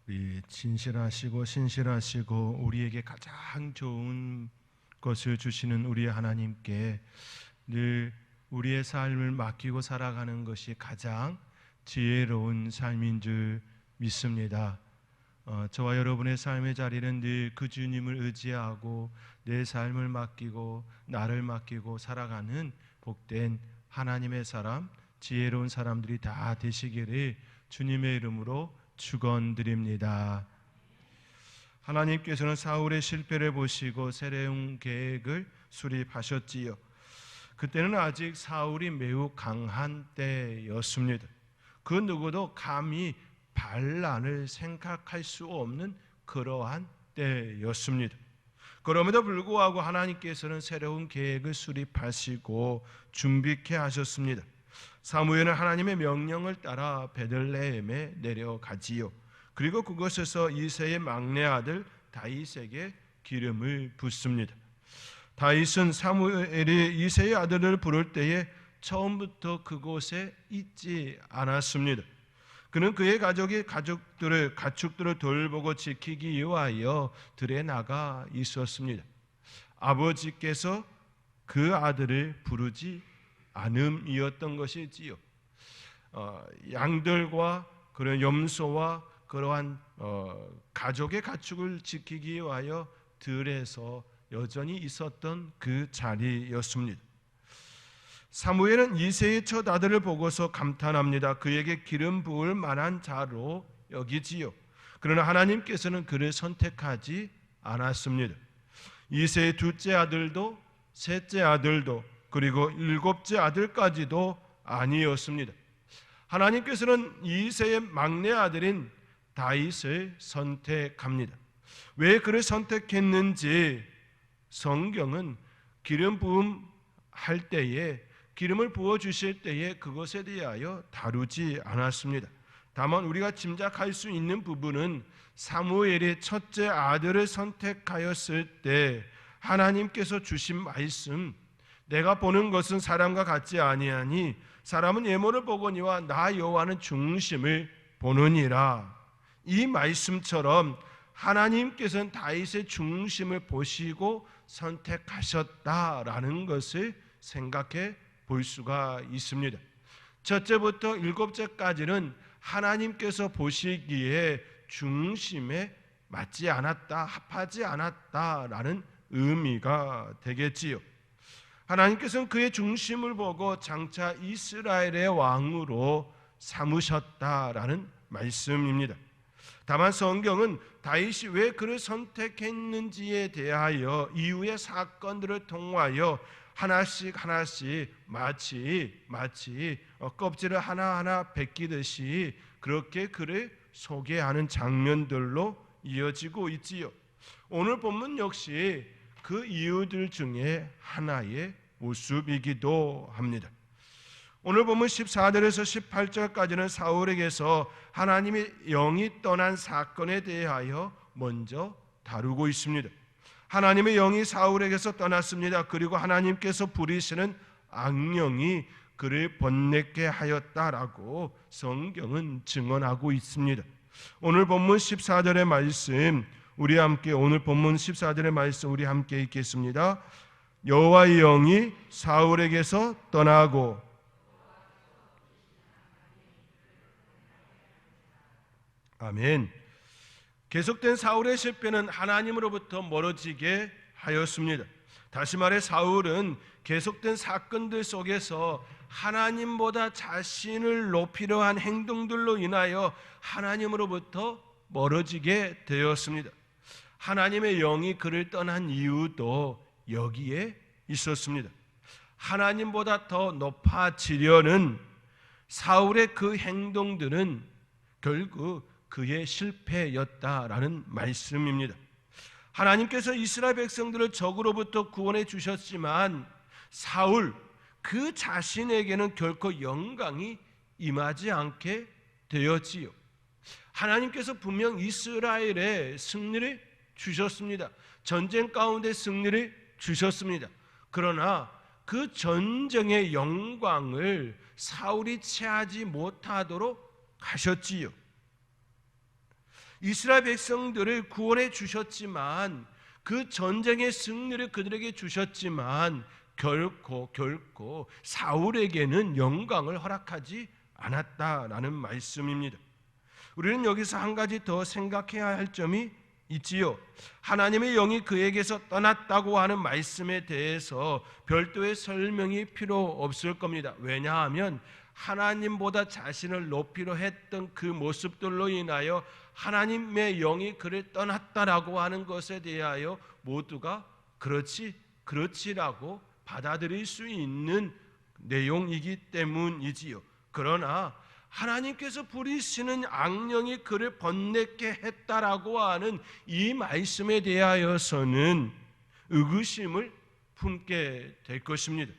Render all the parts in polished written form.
우리 진실하시고 신실하시고 우리에게 가장 좋은 것을 주시는 우리 하나님께 늘 우리의 삶을 맡기고 살아가는 것이 가장 지혜로운 삶인 줄 믿습니다. 저와 여러분의 삶의 자리는 늘 그 주님을 의지하고 내 삶을 맡기고 나를 맡기고 살아가는 복된 하나님의 사람, 지혜로운 사람들이 다 되시기를 주님의 이름으로 축원드립니다. 하나님께서는 사울의 실패를 보시고 새로운 계획을 수립하셨지요. 그때는 아직 사울이 매우 강한 때였습니다. 그 누구도 감히 반란을 생각할 수 없는 그러한 때였습니다. 그럼에도 불구하고 하나님께서는 새로운 계획을 수립하시고 준비케 하셨습니다. 사무엘은 하나님의 명령을 따라 베들레헴에 내려가지요. 그리고 그곳에서 이새의 막내 아들 다윗에게 기름을 붓습니다. 다윗은 사무엘이 이새의 아들을 부를 때에 처음부터 그곳에 있지 않았습니다. 그는 그의 가축들을 돌보고 지키기 위하여 들에 나가 있었습니다. 아버지께서 그 아들을 부르지 않음이었던 것이지요. 양들과 그런 염소와 그러한 가족의 가축을 지키기 위하여 들에서 여전히 있었던 그 자리였습니다. 사무엘은 이새의 첫 아들을 보고서 감탄합니다. 그에게 기름 부을 만한 자로 여기지요. 그러나 하나님께서는 그를 선택하지 않았습니다. 이새의 둘째 아들도 셋째 아들도 그리고 일곱째 아들까지도 아니었습니다. 하나님께서는 이새의 막내 아들인 다윗을 선택합니다. 왜 그를 선택했는지 성경은 기름 부음 할 때에 기름을 부어 주실 때에 그것에 대하여 다루지 않았습니다. 다만 우리가 짐작할 수 있는 부분은 사무엘이 첫째 아들을 선택하였을 때 하나님께서 주신 말씀, 내가 보는 것은 사람과 같지 아니하니 사람은 외모를 보거니와 나 여호와는 중심을 보느니라. 이 말씀처럼 하나님께서는 다윗의 중심을 보시고 선택하셨다라는 것을 생각해 볼 수가 있습니다. 첫째부터 일곱째까지는 하나님께서 보시기에 중심에 맞지 않았다, 합하지 않았다라는 의미가 되겠지요. 하나님께서는 그의 중심을 보고 장차 이스라엘의 왕으로 삼으셨다라는 말씀입니다. 다만 성경은 다윗이 왜 그를 선택했는지에 대하여 이후의 사건들을 통하여 하나씩 마치 껍질을 하나하나 벗기듯이 그렇게 그를 소개하는 장면들로 이어지고 있지요. 오늘 본문 역시 그 이유들 중에 하나의 모습이기도 합니다. 오늘 본문 14절에서 18절까지는 사울에게서 하나님의 영이 떠난 사건에 대하여 먼저 다루고 있습니다. 하나님의 영이 사울에게서 떠났습니다. 그리고 하나님께서 부리시는 악령이 그를 번뇌케 하였다라고 성경은 증언하고 있습니다. 오늘 본문 14절의 말씀 우리 함께 오늘 본문 14절의 말씀 우리 함께 읽겠습니다. 여호와의 영이 사울에게서 떠나고 아멘. 계속된 사울의 실패는 하나님으로부터 멀어지게 하였습니다. 다시 말해 사울은 계속된 사건들 속에서 하나님보다 자신을 높이려 한 행동들로 인하여 하나님으로부터 멀어지게 되었습니다. 하나님의 영이 그를 떠난 이유도 여기에 있었습니다. 하나님보다 더 높아지려는 사울의 그 행동들은 결국 그의 실패였다라는 말씀입니다. 하나님께서 이스라엘 백성들을 적으로부터 구원해 주셨지만 사울 그 자신에게는 결코 영광이 임하지 않게 되었지요. 하나님께서 분명 이스라엘에 승리를 주셨습니다. 전쟁 가운데 승리를 주셨습니다. 그러나 그 전쟁의 영광을 사울이 취하지 못하도록 하셨지요. 이스라엘 백성들을 구원해 주셨지만, 그 전쟁의 승리를 그들에게 주셨지만 결코 사울에게는 영광을 허락하지 않았다라는 말씀입니다. 우리는 여기서 한 가지 더 생각해야 할 점이 있지요. 하나님의 영이 그에게서 떠났다고 하는 말씀에 대해서 별도의 설명이 필요 없을 겁니다. 왜냐하면 하나님보다 자신을 높이려 했던 그 모습들로 인하여 하나님의 영이 그를 떠났다라고 하는 것에 대하여 모두가 그렇지라고 받아들일 수 있는 내용이기 때문이지요. 그러나 하나님께서 부리시는 악령이 그를 번뇌케 했다라고 하는 이 말씀에 대하여서는 의구심을 품게 될 것입니다.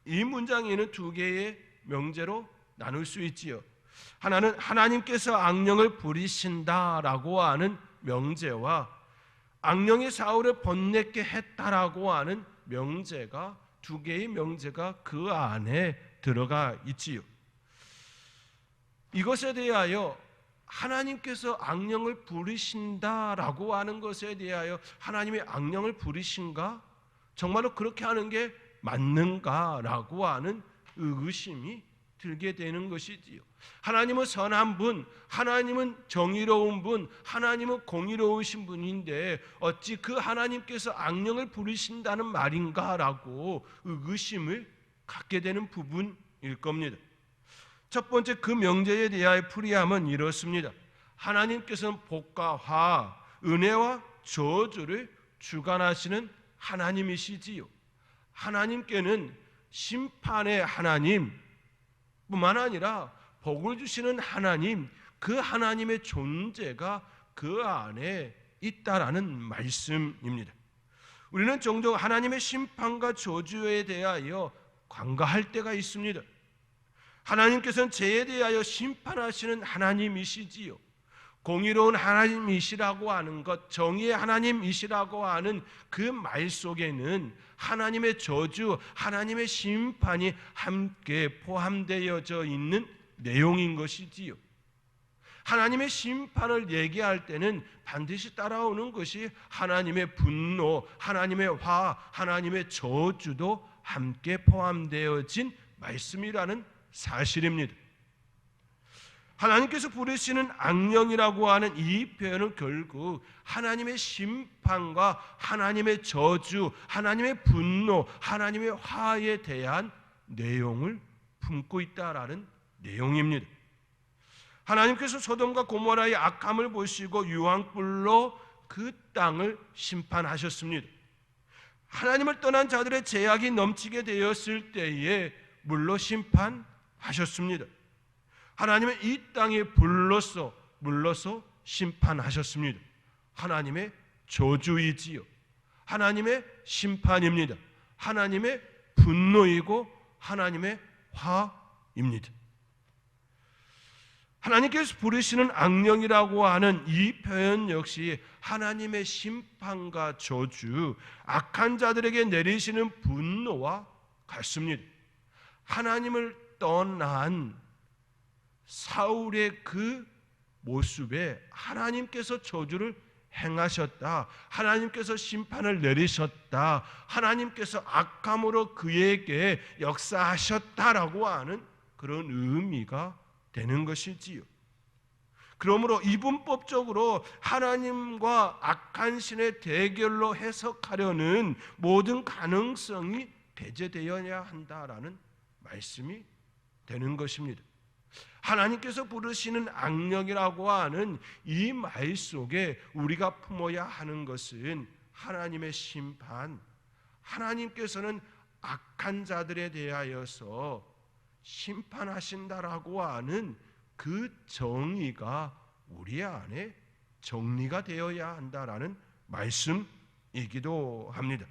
이 문장에는 두 개의 명제로 나눌 수 있지요. 하나는 하나님께서 악령을 부리신다라고 하는 명제와 악령이 사울을 번뇌케 했다라고 하는 명제가, 두 개의 명제가 그 안에 들어가 있지요. 이것에 대하여 하나님께서 악령을 부리신다라고 하는 것에 대하여 하나님의 악령을 부리신가? 정말로 그렇게 하는 게 맞는가라고 하는 의구심이 들게 되는 것이지요. 하나님은 선한 분, 하나님은 정의로운 분, 하나님은 공의로우신 분인데 어찌 그 하나님께서 악령을 부리신다는 말인가라고 의구심을 갖게 되는 부분일 겁니다. 첫 번째, 그 명제에 대하여 풀이함은 이렇습니다. 하나님께서는 복과 화, 은혜와 저주를 주관하시는 하나님이시지요. 하나님께는 심판의 하나님 뿐만 아니라 복을 주시는 하나님, 그 하나님의 존재가 그 안에 있다라는 말씀입니다. 우리는 종종 하나님의 심판과 저주에 대하여 관가할 때가 있습니다. 하나님께서는 죄에 대하여 심판하시는 하나님이시지요. 공의로운 하나님이시라고 하는 것, 정의의 하나님이시라고 하는 그 말 속에는 하나님의 저주, 하나님의 심판이 함께 포함되어져 있는 내용인 것이지요. 하나님의 심판을 얘기할 때는 반드시 따라오는 것이 하나님의 분노, 하나님의 화, 하나님의 저주도 함께 포함되어진 말씀이라는 사실입니다. 하나님께서 부르시는 악령이라고 하는 이 표현은 결국 하나님의 심판과 하나님의 저주, 하나님의 분노, 하나님의 화에 대한 내용을 품고 있다라는 내용입니다. 하나님께서 소돔과 고모라의 악함을 보시고 유황불로 그 땅을 심판하셨습니다. 하나님을 떠난 자들의 죄악이 넘치게 되었을 때에 물로 심판하셨습니다. 하나님은 이 땅에 물로서 심판하셨습니다. 하나님의 저주이지요. 하나님의 심판입니다. 하나님의 분노이고 하나님의 화입니다. 하나님께서 부르시는 악령이라고 하는 이 표현 역시 하나님의 심판과 저주, 악한 자들에게 내리시는 분노와 같습니다. 하나님을 떠난 사울의 그 모습에 하나님께서 저주를 행하셨다, 하나님께서 심판을 내리셨다, 하나님께서 악함으로 그에게 역사하셨다라고 하는 그런 의미가 되는 것이지요. 그러므로 이분법적으로 하나님과 악한 신의 대결로 해석하려는 모든 가능성이 배제되어야 한다라는 말씀이 되는 것입니다. 하나님께서 부르시는 악령이라고 하는 이 말 속에 우리가 품어야 하는 것은 하나님의 심판, 하나님께서는 악한 자들에 대하여서 심판하신다라고 하는 그 정의가 우리 안에 정리가 되어야 한다라는 말씀이기도 합니다.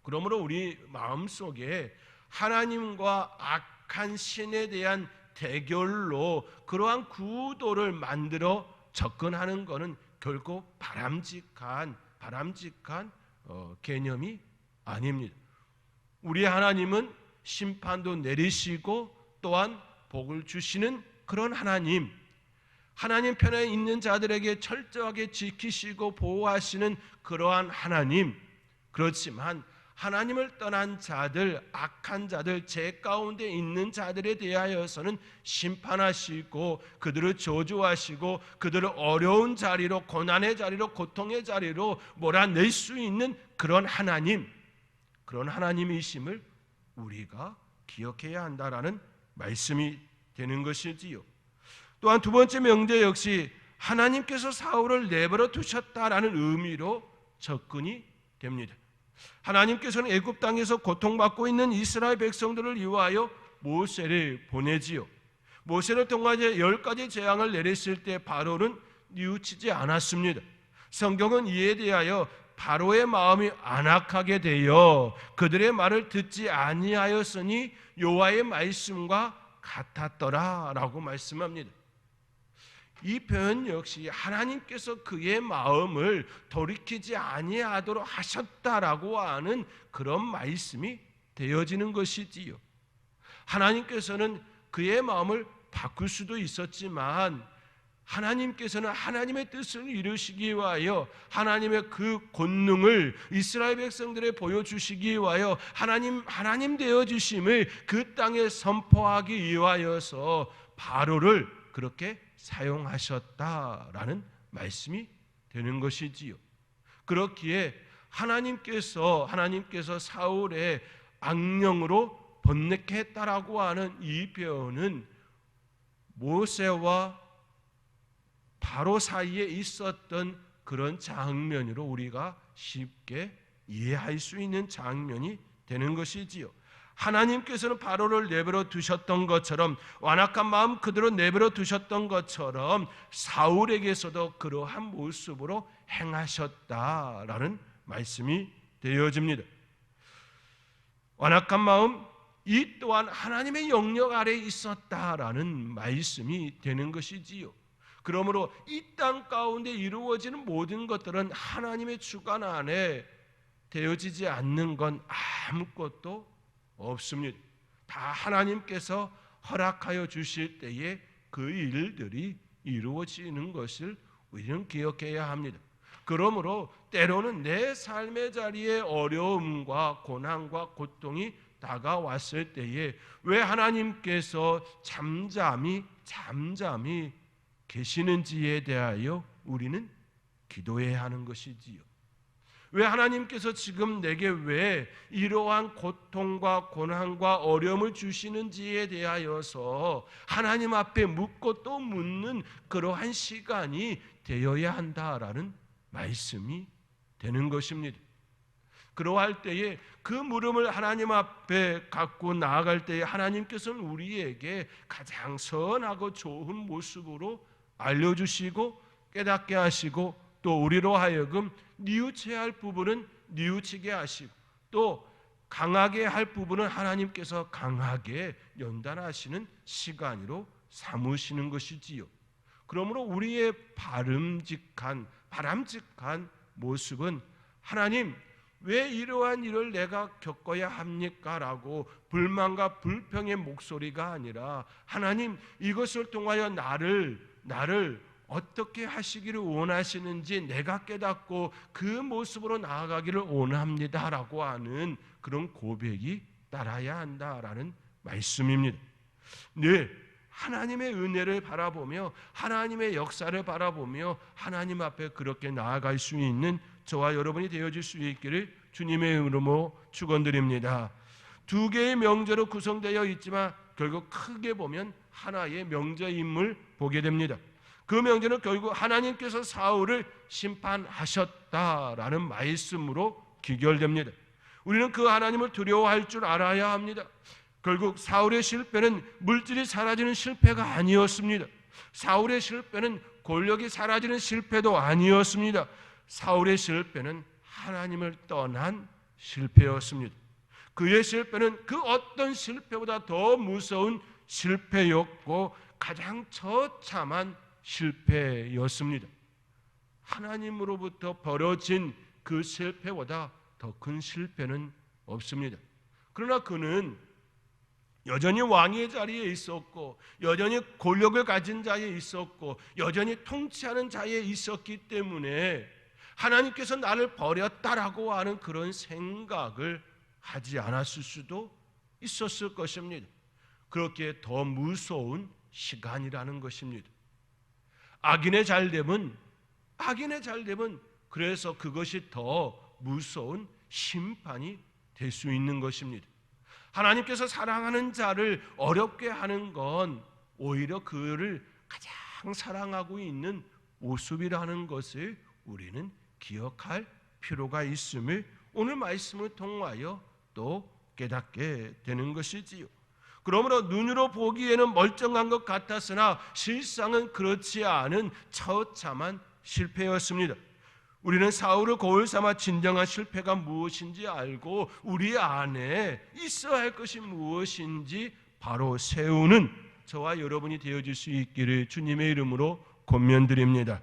그러므로 우리 마음속에 하나님과 악한 신에 대한 대결로 그러한 구도를 만들어 접근하는 것은 결코 바람직한 개념이 아닙니다. 우리 하나님은 심판도 내리시고 또한 복을 주시는 그런 하나님, 하나님 편에 있는 자들에게 철저하게 지키시고 보호하시는 그러한 하나님, 그렇지만 하나님을 떠난 자들, 악한 자들, 죄 가운데 있는 자들에 대하여서는 심판하시고 그들을 저주하시고 그들을 어려운 자리로, 고난의 자리로, 고통의 자리로 몰아낼 수 있는 그런 하나님, 그런 하나님이심을 우리가 기억해야 한다라는 말씀이 되는 것이지요. 또한 두 번째 명제 역시 하나님께서 사울을 내버려 두셨다라는 의미로 접근이 됩니다. 하나님께서는 애굽 땅에서 고통받고 있는 이스라엘 백성들을 위하여 모세를 보내지요. 모세를 통하여 10가지 재앙을 내렸을 때 바로는 뉘우치지 않았습니다. 성경은 이에 대하여 바로의 마음이 안악하게 되어 그들의 말을 듣지 아니하였으니 여호와의 말씀과 같았더라라고 말씀합니다. 이 표현 역시 하나님께서 그의 마음을 돌이키지 아니하도록 하셨다라고 하는 그런 말씀이 되어지는 것이지요. 하나님께서는 그의 마음을 바꿀 수도 있었지만 하나님께서는 하나님의 뜻을 이루시기 위하여 하나님의 그 권능을 이스라엘 백성들에 보여주시기 위하여 하나님 되어주심을 그 땅에 선포하기 위하여서 바로를 그렇게 사용하셨다라는 말씀이 되는 것이지요. 그렇기에 하나님께서 사울의 악령으로 번뇌케 했다라고 하는 이 표현은 모세와 바로 사이에 있었던 그런 장면으로 우리가 쉽게 이해할 수 있는 장면이 되는 것이지요. 하나님께서는 바로를 내버려 두셨던 것처럼, 완악한 마음 그대로 내버려 두셨던 것처럼 사울에게서도 그러한 모습으로 행하셨다라는 말씀이 되어집니다. 완악한 마음, 이 또한 하나님의 영역 아래에 있었다라는 말씀이 되는 것이지요. 그러므로 이 땅 가운데 이루어지는 모든 것들은 하나님의 주관 안에 되어지지 않는 건 아무것도 없습니다. 다 하나님께서 허락하여 주실 때에 그 일들이 이루어지는 것을 우리는 기억해야 합니다. 그러므로 때로는 내 삶의 자리에 어려움과 고난과 고통이 다가왔을 때에 왜 하나님께서 잠잠히 계시는지에 대하여 우리는 기도해야 하는 것이지요. 왜 하나님께서 지금 내게 왜 이러한 고통과 고난과 어려움을 주시는지에 대하여서 하나님 앞에 묻고 또 묻는 그러한 시간이 되어야 한다라는 말씀이 되는 것입니다. 그러할 때에 그 물음을 하나님 앞에 갖고 나아갈 때에 하나님께서는 우리에게 가장 선하고 좋은 모습으로 알려주시고 깨닫게 하시고 또 우리로 하여금 뉘우쳐야 할 부분은 뉘우치게 하시고 또 강하게 할 부분은 하나님께서 강하게 연단하시는 시간으로 삼으시는 것이지요. 그러므로 우리의 바람직한 모습은 하나님 왜 이러한 일을 내가 겪어야 합니까? 라고 불만과 불평의 목소리가 아니라 하나님 이것을 통하여 나를 어떻게 하시기를 원하시는지 내가 깨닫고 그 모습으로 나아가기를 원합니다 라고 하는 그런 고백이 따라야 한다라는 말씀입니다. 네, 하나님의 은혜를 바라보며 하나님의 역사를 바라보며 하나님 앞에 그렇게 나아갈 수 있는 저와 여러분이 되어질 수 있기를 주님의 이름으로 축원드립니다. 두 개의 명제로 구성되어 있지만 결국 크게 보면 하나의 명제임을 보게 됩니다. 그 명제는 결국 하나님께서 사울을 심판하셨다라는 말씀으로 귀결됩니다. 우리는 그 하나님을 두려워할 줄 알아야 합니다. 결국 사울의 실패는 물질이 사라지는 실패가 아니었습니다. 사울의 실패는 권력이 사라지는 실패도 아니었습니다. 사울의 실패는 하나님을 떠난 실패였습니다. 그의 실패는 그 어떤 실패보다 더 무서운 실패였고 가장 처참한 실패였습니다. 하나님으로부터 벌어진 그 실패보다 더 큰 실패는 없습니다. 그러나 그는 여전히 왕의 자리에 있었고, 여전히 권력을 가진 자에 있었고, 여전히 통치하는 자에 있었기 때문에 하나님께서 나를 버렸다라고 하는 그런 생각을 하지 않았을 수도 있었을 것입니다. 그렇게 더 무서운 시간이라는 것입니다. 악인의 잘됨은 그래서 그것이 더 무서운 심판이 될 수 있는 것입니다. 하나님께서 사랑하는 자를 어렵게 하는 건 오히려 그를 가장 사랑하고 있는 모습이라는 것을 우리는 기억할 필요가 있음을 오늘 말씀을 통하여 또 깨닫게 되는 것이지요. 그러므로 눈으로 보기에는 멀쩡한 것 같았으나 실상은 그렇지 않은 처참한 실패였습니다. 우리는 사울을 거울 삼아 진정한 실패가 무엇인지 알고 우리 안에 있어야 할 것이 무엇인지 바로 세우는 저와 여러분이 되어질 수 있기를 주님의 이름으로 권면드립니다.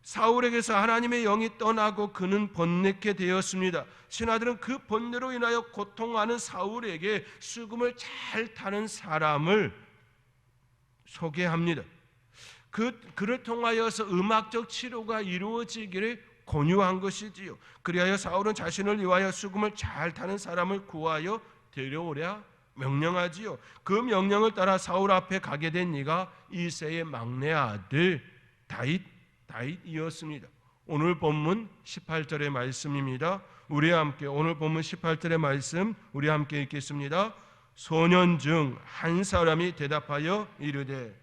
사울에게서 하나님의 영이 떠나고 그는 번뇌케 되었습니다. 신하들은 그 번뇌로 인하여 고통하는 사울에게 수금을 잘 타는 사람을 소개합니다. 그를 통하여서 음악적 치료가 이루어지기를 권유한 것이지요. 그리하여 사울은 자신을 위하여 수금을 잘 타는 사람을 구하여 데려오랴 명령하지요. 그 명령을 따라 사울 앞에 가게 된 이가 이새의 막내 아들 다윗이었습니다. 오늘 본문 18절의 말씀입니다. 우리 함께 오늘 본문 18절의 말씀 우리 함께 읽겠습니다. 소년 중 한 사람이 대답하여 이르되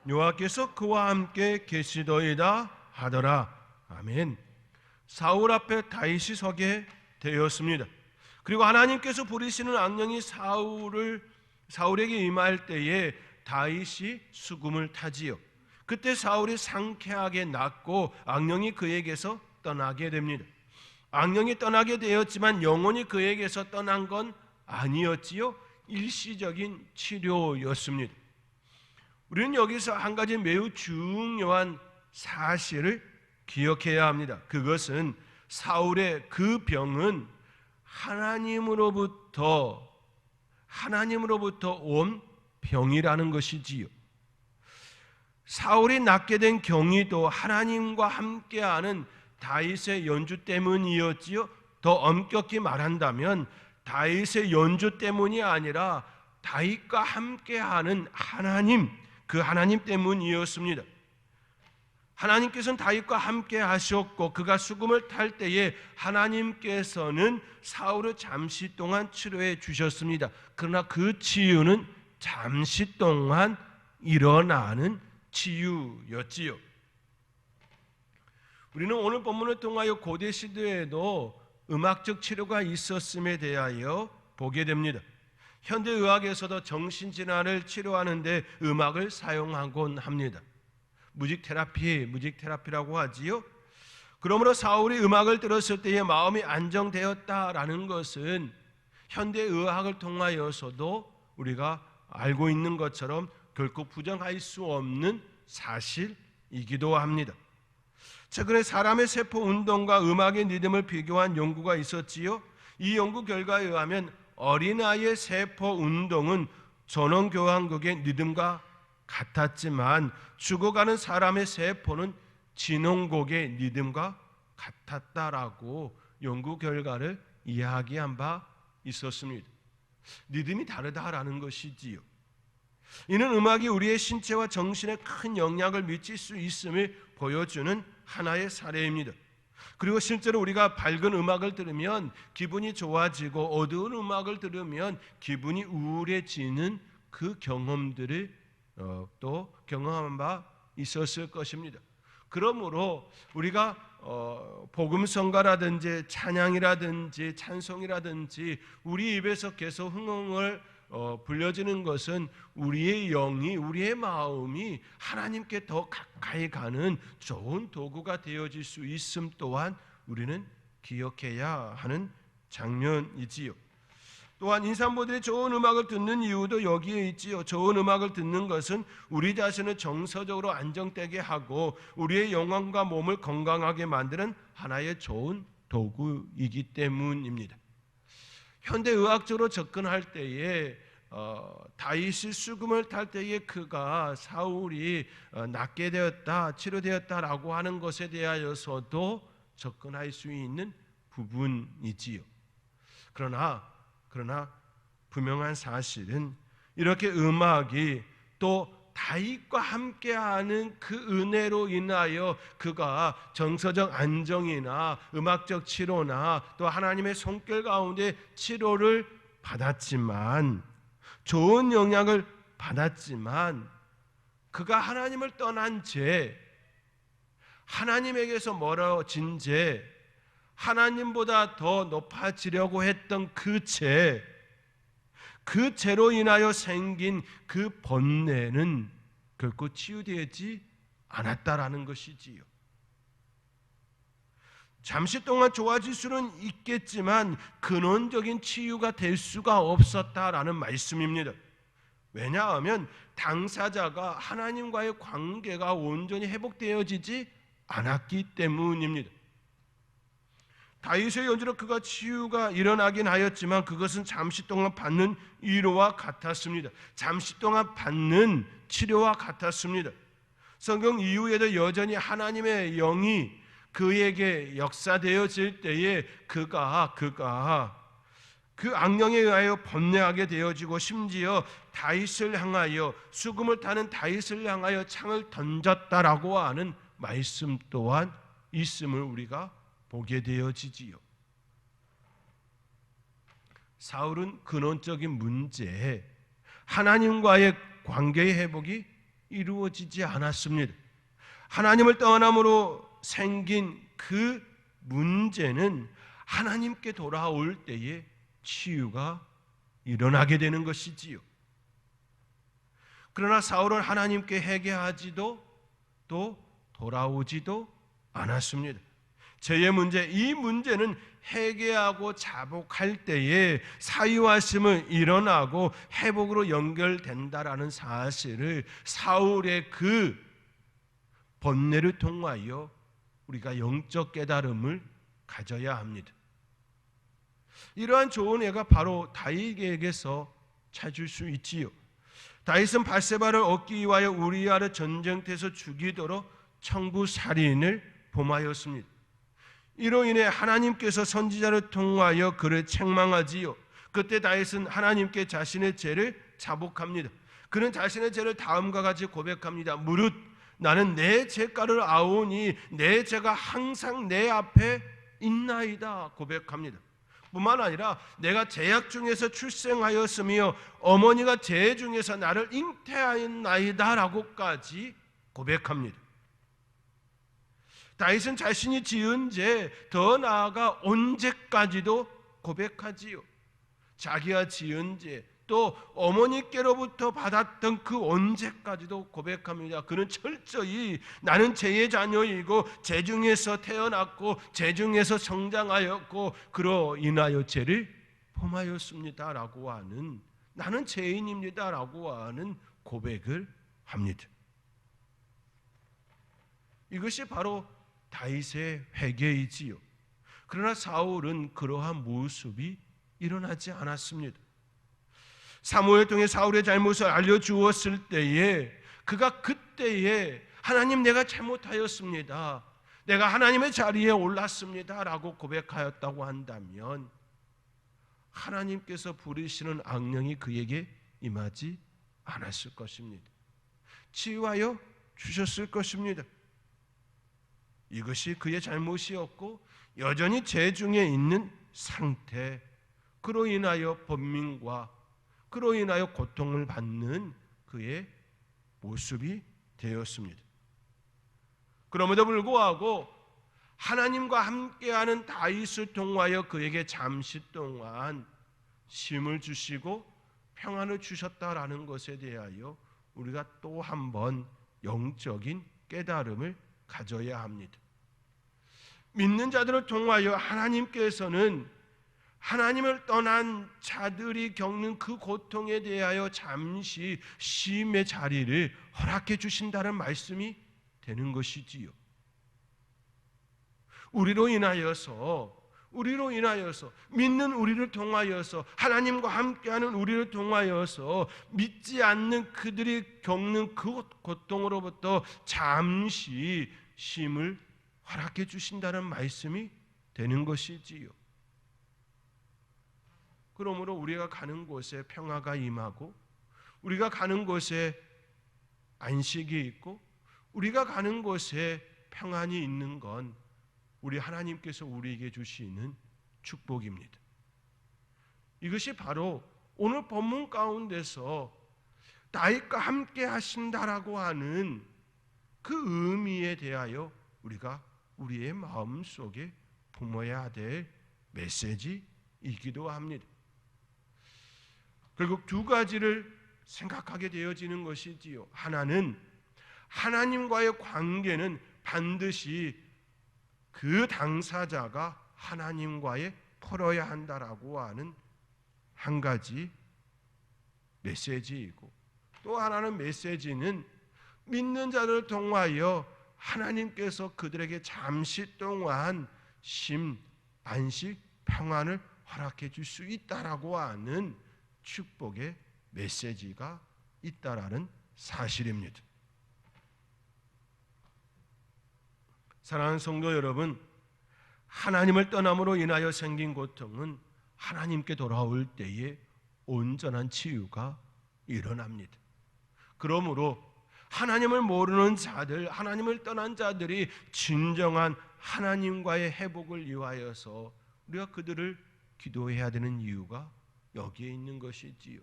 여호와께서 그와 함께 계시더이다 하더라. 아멘. 사울 앞에 다윗이 서게 되었습니다. 그리고 하나님께서 부리시는 악령이 사울에게 임할 때에 다윗이 수금을 타지요. 그때 사울이 상쾌하게 낫고 악령이 그에게서 떠나게 됩니다. 악령이 떠나게 되었지만 영혼이 그에게서 떠난 건 아니었지요. 일시적인 치료였습니다. 우리는 여기서 한 가지 매우 중요한 사실을 기억해야 합니다. 그것은 사울의 그 병은 하나님으로부터 온 병이라는 것이지요. 사울이 낫게 된 경위도 하나님과 함께하는 다윗의 연주 때문이었지요. 더 엄격히 말한다면 다윗의 연주 때문이 아니라 다윗과 함께하는 하나님, 그 하나님 때문이었습니다. 하나님께서는 다윗과 함께 하셨고 그가 수금을 탈 때에 하나님께서는 사울을 잠시 동안 치료해 주셨습니다. 그러나 그 치유는 잠시 동안 일어나는 치유였지요. 우리는 오늘 본문을 통하여 고대 시대에도 음악적 치료가 있었음에 대하여 보게 됩니다. 현대의학에서도 정신질환을 치료하는 데 음악을 사용하곤 합니다. 무직테라피라고 하지요. 그러므로 사울이 음악을 들었을 때에 마음이 안정되었다라는 것은 현대의학을 통하여서도 우리가 알고 있는 것처럼 결코 부정할 수 없는 사실이기도 합니다. 최근에 사람의 세포 운동과 음악의 리듬을 비교한 연구가 있었지요. 이 연구 결과에 의하면 어린아이의 세포 운동은 전원교향곡의 리듬과 같았지만 죽어가는 사람의 세포는 진홍곡의 리듬과 같았다라고 연구 결과를 이야기한 바 있었습니다. 리듬이 다르다라는 것이지요. 이는 음악이 우리의 신체와 정신에 큰 영향을 미칠 수 있음을 보여주는 하나의 사례입니다. 그리고 실제로 우리가 밝은 음악을 들으면 기분이 좋아지고 어두운 음악을 들으면 기분이 우울해지는 그 경험들을 또 경험한 바 있었을 것입니다. 그러므로 우리가 복음성가라든지 찬양이라든지 찬송이라든지 우리 입에서 계속 흥흥을 불려지는 것은 우리의 영이, 우리의 마음이 하나님께 더 가까이 가는 좋은 도구가 되어질 수 있음 또한 우리는 기억해야 하는 장면이지요. 또한 인산모델이 좋은 음악을 듣는 이유도 여기에 있지요. 좋은 음악을 듣는 것은 우리 자신을 정서적으로 안정되게 하고 우리의 영혼과 몸을 건강하게 만드는 하나의 좋은 도구이기 때문입니다. 현대의학적으로 접근할 때에 다윗이 수금을 탈 때에 그가 사울이 낫게 되었다, 치료되었다라고 하는 것에 대하여서도 접근할 수 있는 부분이지요. 그러나 분명한 사실은 이렇게 음악이 또 다윗과 함께하는 그 은혜로 인하여 그가 정서적 안정이나 음악적 치료나 또 하나님의 손길 가운데 치료를 받았지만, 좋은 영향을 받았지만, 그가 하나님을 떠난 죄, 하나님에게서 멀어진 죄, 하나님보다 더 높아지려고 했던 그 죄로 인하여 생긴 그 번뇌는 결코 치유되지 않았다라는 것이지요. 잠시 동안 좋아질 수는 있겠지만 근원적인 치유가 될 수가 없었다라는 말씀입니다. 왜냐하면 당사자가 하나님과의 관계가 온전히 회복되어지지 않았기 때문입니다. 다윗의 연주로 그가 치유가 일어나긴 하였지만 그것은 잠시 동안 받는 위로와 같았습니다. 잠시 동안 받는 치료와 같았습니다. 성경 이후에도 여전히 하나님의 영이 그에게 역사되어질 때에 그가 그 악령에 의하여 번뇌하게 되어지고, 심지어 다윗을 향하여, 수금을 타는 다윗을 향하여 창을 던졌다라고 하는 말씀 또한 있음을 우리가 보게 되어지지요. 사울은 근원적인 문제에 하나님과의 관계의 회복이 이루어지지 않았습니다. 하나님을 떠남으로 생긴 그 문제는 하나님께 돌아올 때에 치유가 일어나게 되는 것이지요. 그러나 사울은 하나님께 회개하지도 또 돌아오지도 않았습니다. 죄의 문제, 이 문제는 회개하고 자복할 때에 사유하심을 일어나고 회복으로 연결된다라는 사실을 사울의 그 번뇌를 통하여 우리가 영적 깨달음을 가져야 합니다. 이러한 좋은 애가 바로 다윗에게서 찾을 수 있지요. 다윗은 밧세바를 얻기 위하여 우리아를 전쟁터에서 죽이도록 청부살인을 범하였습니다. 이로 인해 하나님께서 선지자를 통하여 그를 책망하지요. 그때 다윗은 하나님께 자신의 죄를 자복합니다. 그는 자신의 죄를 다음과 같이 고백합니다. 무릇 나는 내 죄가를 아오니 내 죄가 항상 내 앞에 있나이다 고백합니다. 뿐만 아니라 내가 죄악 중에서 출생하였으며 어머니가 죄 중에서 나를 잉태하였나이다 라고까지 고백합니다. 다윗은 자신이 지은 죄, 더 나아가 온 죄까지도 고백하지요. 자기가 지은 죄, 또 어머니께로부터 받았던 그 온 죄까지도 고백합니다. 그는 철저히 나는 죄의 자녀이고 죄 중에서 태어났고 죄 중에서 성장하였고 그로 인하여 죄를 범하였습니다라고 하는, 나는 죄인입니다라고 하는 고백을 합니다. 이것이 바로 다윗의 회개이지요. 그러나 사울은 그러한 모습이 일어나지 않았습니다. 사무엘 통해 사울의 잘못을 알려주었을 때에 그가 그때에 하나님 내가 잘못하였습니다, 내가 하나님의 자리에 올랐습니다 라고 고백하였다고 한다면 하나님께서 부리시는 악령이 그에게 임하지 않았을 것입니다. 치유하여 주셨을 것입니다. 이것이 그의 잘못이었고 여전히 죄 중에 있는 상태, 그로 인하여 번민과 그로 인하여 고통을 받는 그의 모습이 되었습니다. 그럼에도 불구하고 하나님과 함께하는 다윗을 통하여 그에게 잠시 동안 쉼을 주시고 평안을 주셨다라는 것에 대하여 우리가 또 한 번 영적인 깨달음을 가져야 합니다. 믿는 자들을 통하여 하나님께서는 하나님을 떠난 자들이 겪는 그 고통에 대하여 잠시 쉼의 자리를 허락해 주신다는 말씀이 되는 것이지요. 우리로 인하여서 믿는 우리를 통하여서 하나님과 함께하는 우리를 통하여서 믿지 않는 그들이 겪는 그 고통으로부터 잠시 쉼을 허락해 주신다는 말씀이 되는 것이지요. 그러므로 우리가 가는 곳에 평화가 임하고 우리가 가는 곳에 안식이 있고 우리가 가는 곳에 평안이 있는 건 우리 하나님께서 우리에게 주시는 축복입니다. 이것이 바로 오늘 본문 가운데서 다윗과 함께 하신다라고 하는 그 의미에 대하여 우리가 우리의 마음속에 품어야 될 메시지이기도 합니다. 결국 두 가지를 생각하게 되어지는 것이지요. 하나는 하나님과의 관계는 반드시 그 당사자가 하나님과의 풀어야 한다라고 하는 한 가지 메시지이고, 또 하나는 메시지는 믿는 자를 통하여 하나님께서 그들에게 잠시 동안 쉼, 안식, 평안을 허락해 줄 수 있다라고 하는 축복의 메시지가 있다라는 사실입니다. 사랑하는 성도 여러분, 하나님을 떠남으로 인하여 생긴 고통은 하나님께 돌아올 때에 온전한 치유가 일어납니다. 그러므로 하나님을 모르는 자들, 하나님을 떠난 자들이 진정한 하나님과의 회복을 위하여서 우리가 그들을 기도해야 되는 이유가 여기에 있는 것이지요.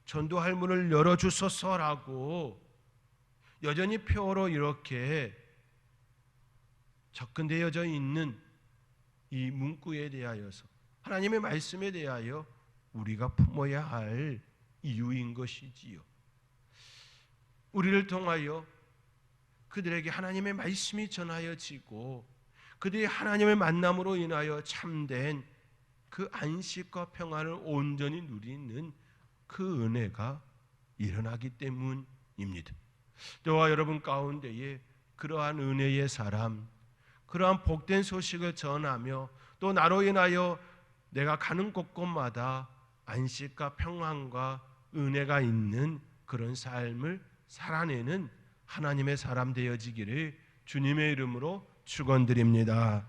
전도할 문을 열어주소서라고 여전히 표로 이렇게 접근되어져 있는 이 문구에 대하여서 하나님의 말씀에 대하여 우리가 품어야 할 이유인 것이지요. 우리를 통하여 그들에게 하나님의 말씀이 전하여지고 그들이 하나님의 만남으로 인하여 참된 그 안식과 평안을 온전히 누리는 그 은혜가 일어나기 때문입니다. 저와 여러분 가운데에 그러한 은혜의 사람, 그러한 복된 소식을 전하며 또 나로 인하여 내가 가는 곳곳마다 안식과 평안과 은혜가 있는 그런 삶을 살아내는 하나님의 사람 되어지기를 주님의 이름으로 축원드립니다.